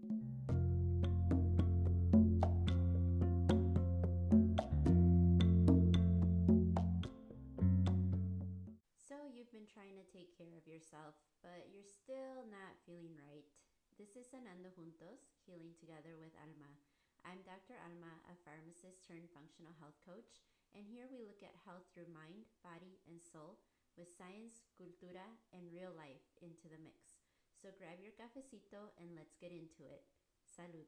So, you've been trying to take care of yourself, but you're still not feeling right. This is Sanando Juntos, Healing Together with Alma. I'm Dr. Alma, a pharmacist turned functional health coach, and here we look at health through mind, body, and soul with science, cultura, and real life into the mix. So grab your cafecito and let's get into it. Salud.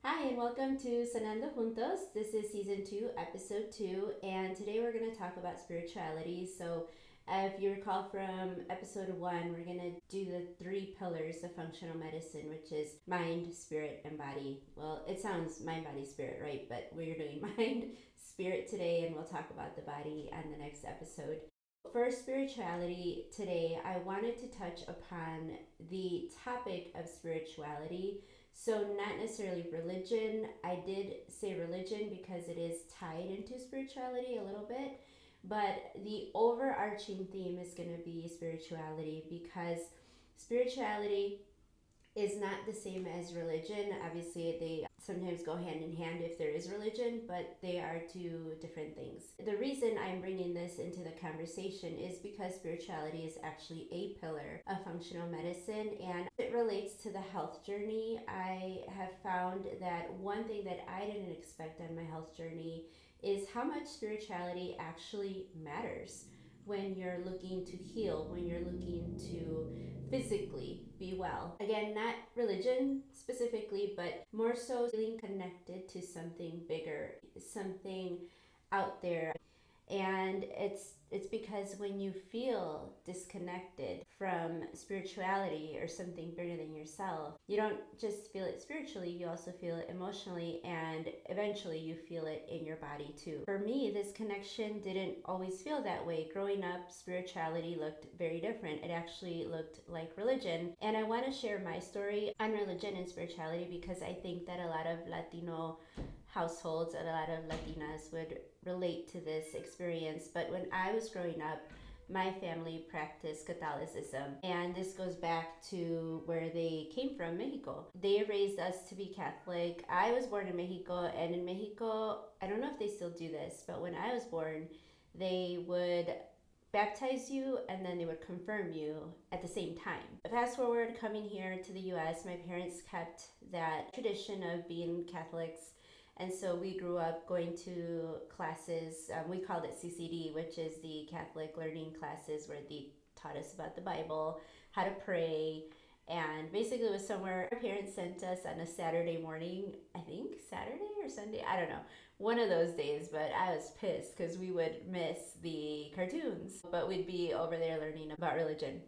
Hi, and welcome to Sanando Juntos. This is season 2, episode 2, and today we're going to talk about spirituality. So, if you recall from episode 1, we're going to do the 3 pillars of functional medicine, which is mind, spirit, and body. Well, it sounds mind, body, spirit, right? But we're doing mind, spirit today, and we'll talk about the body on the next episode. For spirituality today, I wanted to touch upon the topic of spirituality. So, not necessarily religion. I did say religion because it is tied into spirituality a little bit. But the overarching theme is going to be spirituality, because spirituality is not the same as religion. Obviously, they sometimes go hand in hand if there is religion, but they are two different things. The reason I'm bringing this into the conversation is because spirituality is actually a pillar of functional medicine, and it relates to the health journey. I have found that one thing that I didn't expect on my health journey is how much spirituality actually matters when you're looking to heal, when you're looking to physically be well. Again, not religion specifically, but more so feeling connected to something bigger, something out there. And it's because when you feel disconnected from spirituality or something bigger than yourself, you don't just feel it spiritually, you also feel it emotionally, and eventually you feel it in your body too. For me, this connection didn't always feel that way. Growing up, spirituality looked very different. It actually looked like religion. And I want to share my story on religion and spirituality because I think that a lot of Latino households and a lot of Latinas would relate to this experience. But when I was growing up, my family practiced Catholicism, and this goes back to where they came from, Mexico. They raised us to be Catholic. I was born in Mexico, and in Mexico, I don't know if they still do this, but when I was born, they would baptize you and then they would confirm you at the same time. Fast forward, coming here to the US, my parents kept that tradition of being Catholics. And so we grew up going to classes, we called it CCD, which is the Catholic Learning Classes, where they taught us about the Bible, how to pray, and basically it was somewhere our parents sent us on a Saturday morning, I think Saturday or Sunday, I don't know, one of those days, but I was pissed because we would miss the cartoons, but we'd be over there learning about religion.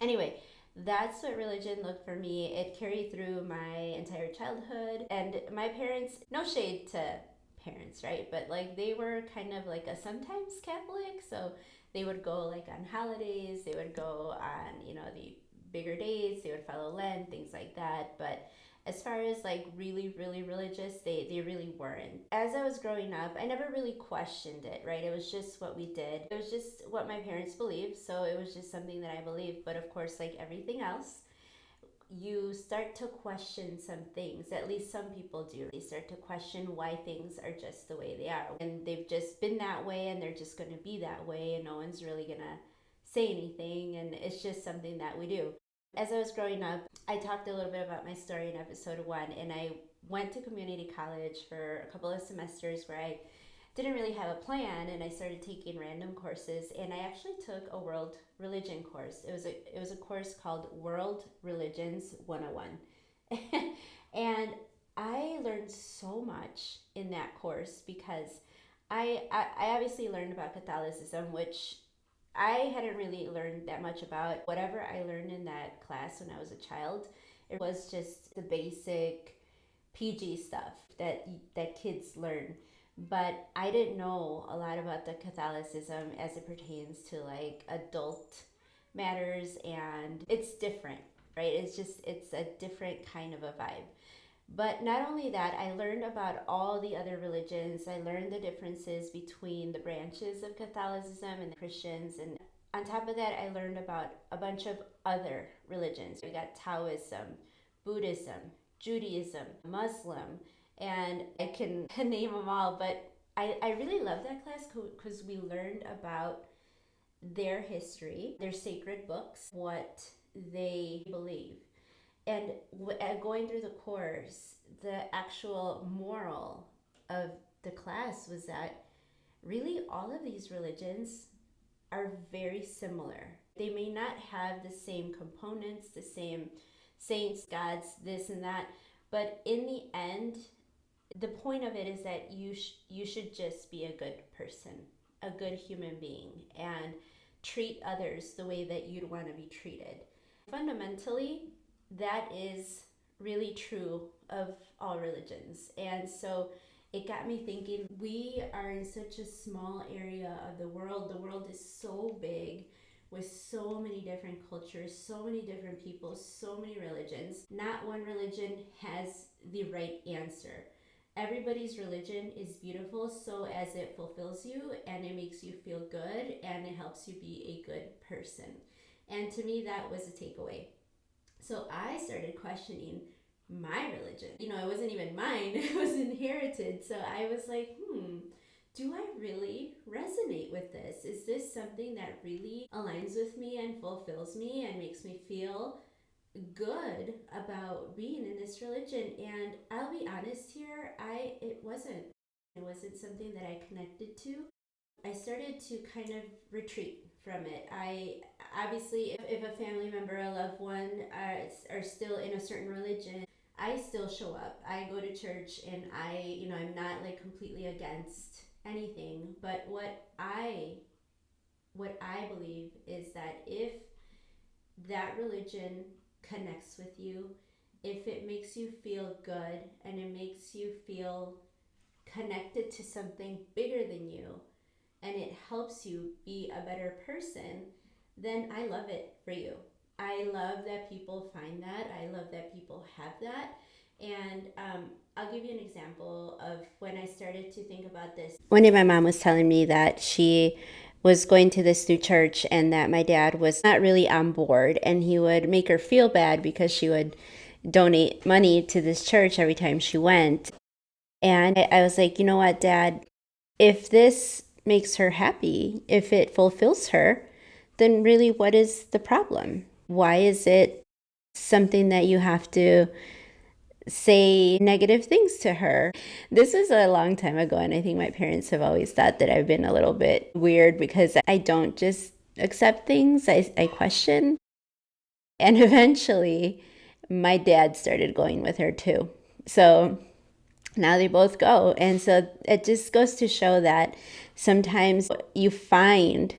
Anyway, that's what religion looked for me. It carried through my entire childhood. And my parents, no shade to parents, right? But like they were kind of like a sometimes Catholic. So they would go like on holidays, they would go on, the bigger days, they would follow Lent, things like that. But as far as like really, really religious, they really weren't. As I was growing up, I never really questioned it, right? It was just what we did. It was just what my parents believed, so it was just something that I believed. But of course, like everything else, you start to question some things. At least some people do. They start to question why things are just the way they are. And they've just been that way and they're just going to be that way and no one's really going to say anything. And it's just something that we do. As I was growing up, I talked a little bit about my story in episode 1, and I went to community college for a couple of semesters where I didn't really have a plan, and I started taking random courses, and I actually took a world religion course. It was a course called World Religions 101. And I learned so much in that course because I obviously learned about Catholicism, which I hadn't really learned that much about. Whatever I learned in that class when I was a child, it was just the basic PG stuff that kids learn. But I didn't know a lot about the Catholicism as it pertains to like adult matters, and it's different, right? It's a different kind of a vibe. But not only that, I learned about all the other religions. I learned the differences between the branches of Catholicism and the Christians. And on top of that, I learned about a bunch of other religions. We got Taoism, Buddhism, Judaism, Muslim, and I can name them all. But I really love that class because we learned about their history, their sacred books, what they believe. And going through the course, the actual moral of the class was that really all of these religions are very similar. They may not have the same components, the same saints, gods, this and that, but in the end, the point of it is that you should just be a good person, a good human being, and treat others the way that you'd want to be treated. Fundamentally, that is really true of all religions. And so it got me thinking, we are in such a small area of the world. The world is so big with so many different cultures, so many different people, so many religions. Not one religion has the right answer. Everybody's religion is beautiful so as it fulfills you and it makes you feel good and it helps you be a good person. And to me, that was a takeaway. So I started questioning my religion. It wasn't even mine, it was inherited. So I was like, do I really resonate with this? Is this something that really aligns with me and fulfills me and makes me feel good about being in this religion? And I'll be honest here, it wasn't something that I connected to. I started to kind of retreat from it. I obviously, if a family member, a loved one are still in a certain religion, I still show up. I go to church, and I'm not like completely against anything. But what I believe is that if that religion connects with you, if it makes you feel good and it makes you feel connected to something bigger than you, and it helps you be a better person, then I love it for you. I love that people find that. I love that people have that. And I'll give you an example of when I started to think about this. One day my mom was telling me that she was going to this new church and that my dad was not really on board, and he would make her feel bad because she would donate money to this church every time she went. And I was like, you know what, Dad, if this makes her happy, if it fulfills her, then really what is the problem? Why is it something that you have to say negative things to her? This was a long time ago, and I think my parents have always thought that I've been a little bit weird because I don't just accept things, I question. And eventually, my dad started going with her too. So now they both go. And so it just goes to show that sometimes you find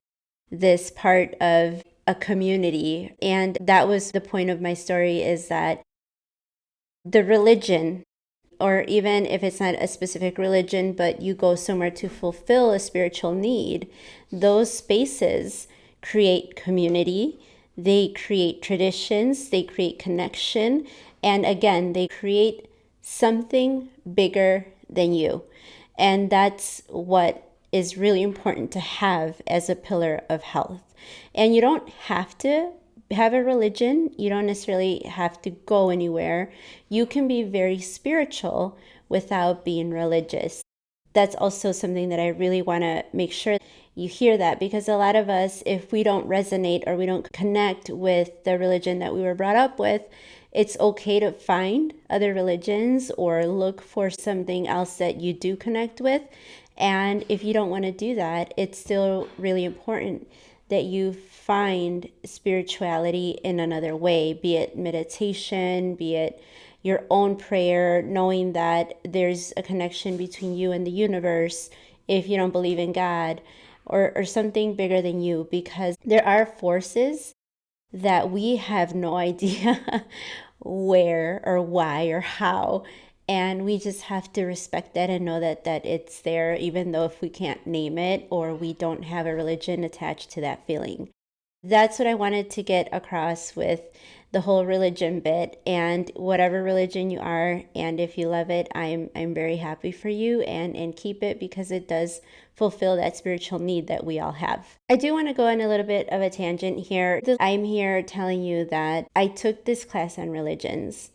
this part of a community. And that was the point of my story, is that the religion, or even if it's not a specific religion, but you go somewhere to fulfill a spiritual need, those spaces create community, they create traditions, they create connection, and again, they create something bigger than you. And that's what is really important to have as a pillar of health. And you don't have to have a religion. You don't necessarily have to go anywhere. You can be very spiritual without being religious. That's also something that I really want to make sure you hear, that because a lot of us, if we don't resonate or we don't connect with the religion that we were brought up with, it's okay to find other religions or look for something else that you do connect with. And if you don't want to do that, it's still really important that you find spirituality in another way, be it meditation, be it your own prayer, knowing that there's a connection between you and the universe if you don't believe in God, or something bigger than you, because there are forces that we have no idea where or why or how. And we just have to respect that and know that it's there, even though if we can't name it or we don't have a religion attached to that feeling. That's what I wanted to get across with the whole religion bit, and whatever religion you are, and if you love it, I'm very happy for you, and keep it, because it does fulfill that spiritual need that we all have. I do want to go on a little bit of a tangent here. I'm here telling you that I took this class on religions,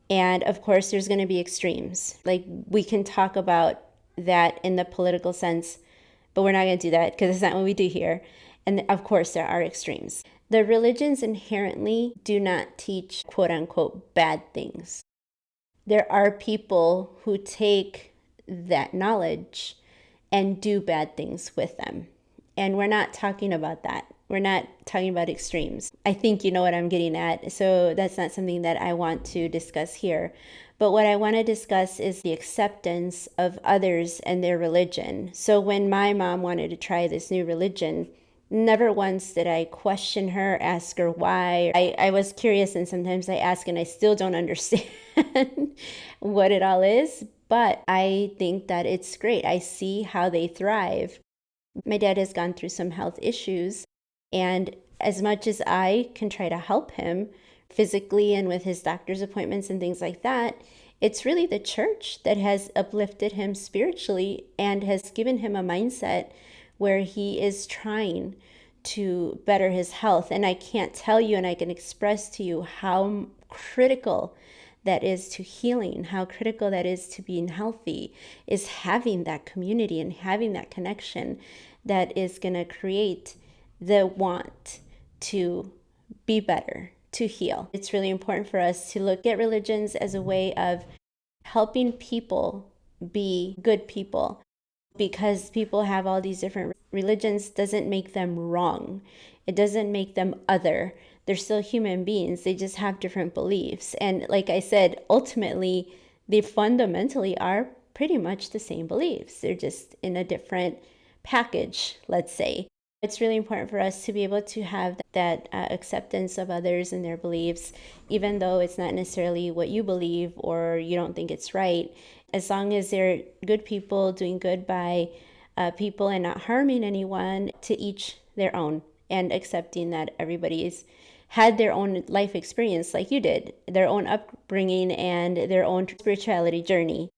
and of course there's going to be extremes. Like, we can talk about that in the political sense, but we're not going to do that because it's not what we do here. And of course, there are extremes. The religions inherently do not teach quote unquote bad things. There are people who take that knowledge and do bad things with them. And we're not talking about that. We're not talking about extremes. I think you know what I'm getting at. So that's not something that I want to discuss here. But what I want to discuss is the acceptance of others and their religion. So when my mom wanted to try this new religion, never once did I question her, ask her why. I was curious, and sometimes I ask and I still don't understand what it all is. But I think that it's great. I see how they thrive. My dad has gone through some health issues, and as much as I can try to help him physically and with his doctor's appointments and things like that, it's really the church that has uplifted him spiritually and has given him a mindset where he is trying to better his health. And I can't tell you, and I can express to you how critical that is to healing, how critical that is to being healthy, is having that community and having that connection that is going to create the want to be better, to heal. It's really important for us to look at religions as a way of helping people be good people. Because people have all these different religions doesn't make them wrong. It doesn't make them other. They're still human beings. They just have different beliefs. And like I said, ultimately, they fundamentally are pretty much the same beliefs. They're just in a different package, let's say. It's really important for us to be able to have that acceptance of others and their beliefs, even though it's not necessarily what you believe or you don't think it's right. As long as they're good people doing good by people and not harming anyone, to each their own, and accepting that everybody's had their own life experience like you did, their own upbringing and their own spirituality journey.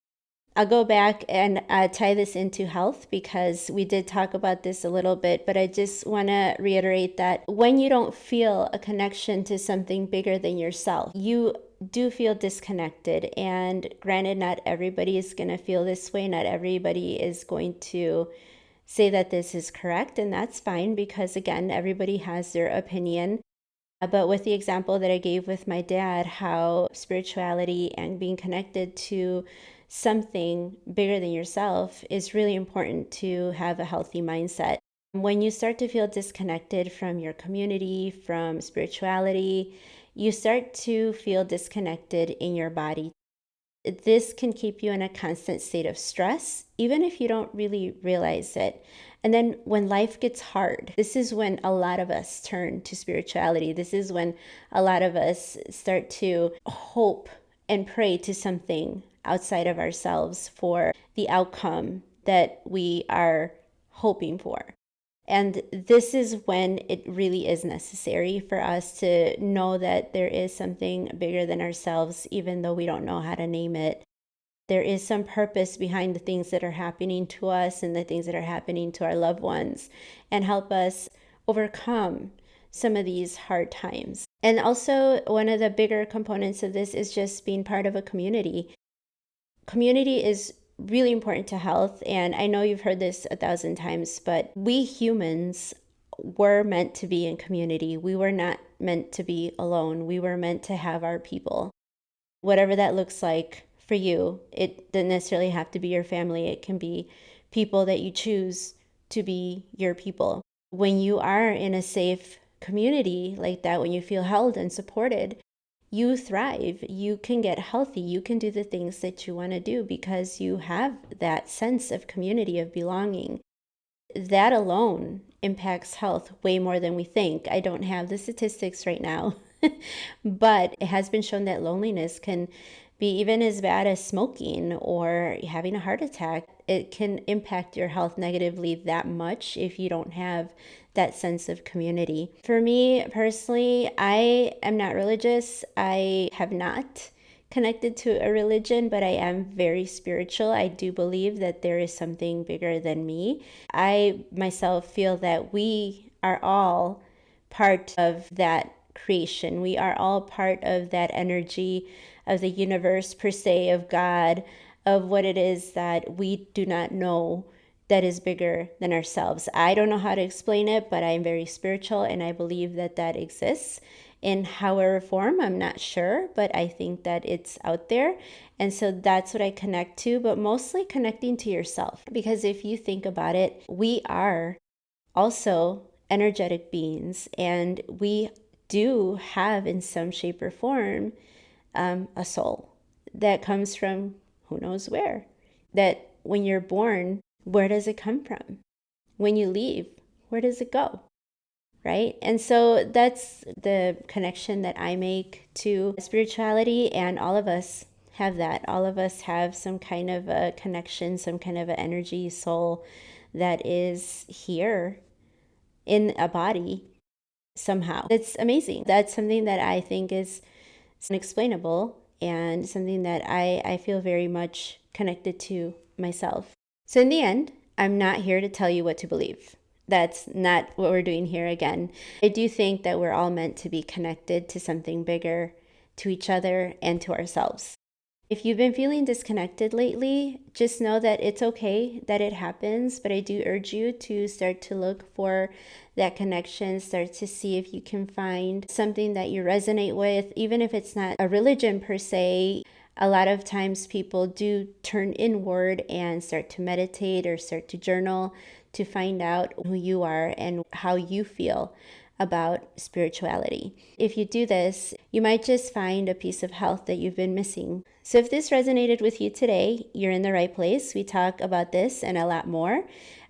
I'll go back and tie this into health, because we did talk about this a little bit, but I just want to reiterate that when you don't feel a connection to something bigger than yourself, you do feel disconnected. And granted, not everybody is going to feel this way. Not everybody is going to say that this is correct, and that's fine, because again, everybody has their opinion. But with the example that I gave with my dad, how spirituality and being connected to something bigger than yourself is really important to have a healthy mindset. When you start to feel disconnected from your community, from spirituality, you start to feel disconnected in your body. This can keep you in a constant state of stress, even if you don't really realize it. And then when life gets hard, this is when a lot of us turn to spirituality. This is when a lot of us start to hope and pray to something outside of ourselves for the outcome that we are hoping for. And this is when it really is necessary for us to know that there is something bigger than ourselves, even though we don't know how to name it. There is some purpose behind the things that are happening to us and the things that are happening to our loved ones, and help us overcome some of these hard times. And also, one of the bigger components of this is just being part of a community. Community is really important to health, and I know you've heard this 1,000 times, but we humans were meant to be in community. We were not meant to be alone. We were meant to have our people. Whatever that looks like for you, it doesn't necessarily have to be your family. It can be people that you choose to be your people. When you are in a safe community like that, when you feel held and supported, you thrive, you can get healthy, you can do the things that you want to do because you have that sense of community, of belonging. That alone impacts health way more than we think. I don't have the statistics right now, but it has been shown that loneliness can be even as bad as smoking or having a heart attack. it can impact your health negatively that much if you don't have that sense of community. For me personally, I am not religious. I have not connected to a religion, but I am very spiritual. I do believe that there is something bigger than me. I myself feel that we are all part of that creation. We are all part of that energy of the universe, per se, of God, of what it is that we do not know that is bigger than ourselves. I don't know how to explain it, but I'm very spiritual and I believe that that exists in however form. I'm not sure, but I think that it's out there. And so that's what I connect to, but mostly connecting to yourself. Because if you think about it, we are also energetic beings, and we do have, in some shape or form, a soul that comes from who knows where. That when you're born, where does it come from? When you leave, where does it go? Right? And so that's the connection that I make to spirituality, and all of us have that. All of us have some kind of a connection, some kind of an energy, soul that is here in a body somehow. It's amazing. That's something that I think is unexplainable and something that I feel very much connected to myself. So in the end, I'm not here to tell you what to believe. That's not what we're doing here again. I do think that we're all meant to be connected to something bigger, to each other, and to ourselves. If you've been feeling disconnected lately, just know that it's okay that it happens, but I do urge you to start to look for that connection, start to see if you can find something that you resonate with, even if it's not a religion per se. A lot of times people do turn inward and start to meditate or start to journal to find out who you are and how you feel about spirituality. If you do this, you might just find a piece of health that you've been missing. So if this resonated with you today, you're in the right place. We talk about this and a lot more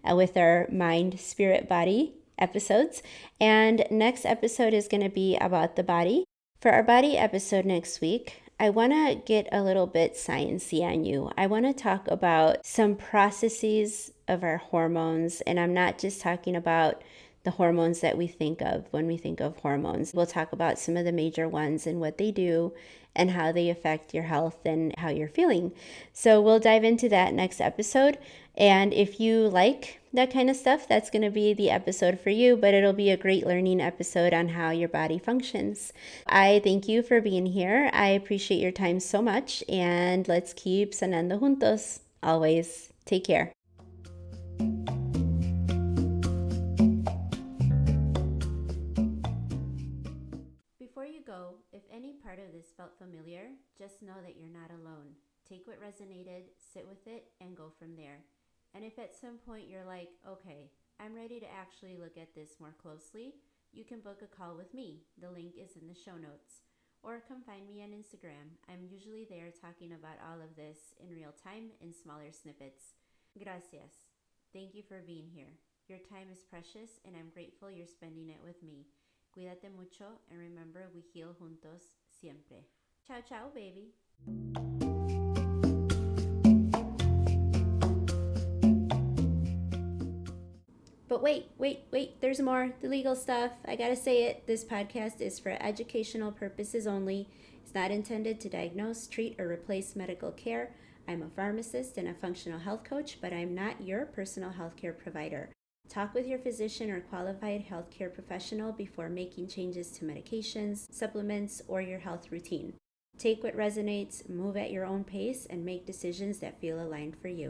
with our mind, spirit, body episodes. And next episode is going to be about the body. For our body episode next week, I want to get a little bit sciencey on you. I want to talk about some processes of our hormones, and I'm not just talking about the hormones that we think of when we think of hormones. We'll talk about some of the major ones and what they do and how they affect your health and how you're feeling. So we'll dive into that next episode. And if you like that kind of stuff, that's going to be the episode for you, but it'll be a great learning episode on how your body functions. I thank you for being here. I appreciate your time so much, and let's keep sanando juntos. Always. Take care. Before you go, if any part of this felt familiar, just know that you're not alone. Take what resonated, sit with it, and go from there. And if at some point you're like, okay, I'm ready to actually look at this more closely, you can book a call with me. The link is in the show notes. Or come find me on Instagram. I'm usually there talking about all of this in real time in smaller snippets. Gracias. Thank you for being here. Your time is precious, and I'm grateful you're spending it with me. Cuídate mucho, and remember, we heal juntos siempre. Ciao, ciao, baby. But wait, there's more. The legal stuff. I gotta say it. This podcast is for educational purposes only. It's not intended to diagnose, treat, or replace medical care. I'm a pharmacist and a functional health coach, but I'm not your personal healthcare provider. Talk with your physician or qualified healthcare professional before making changes to medications, supplements, or your health routine. Take what resonates, move at your own pace, and make decisions that feel aligned for you.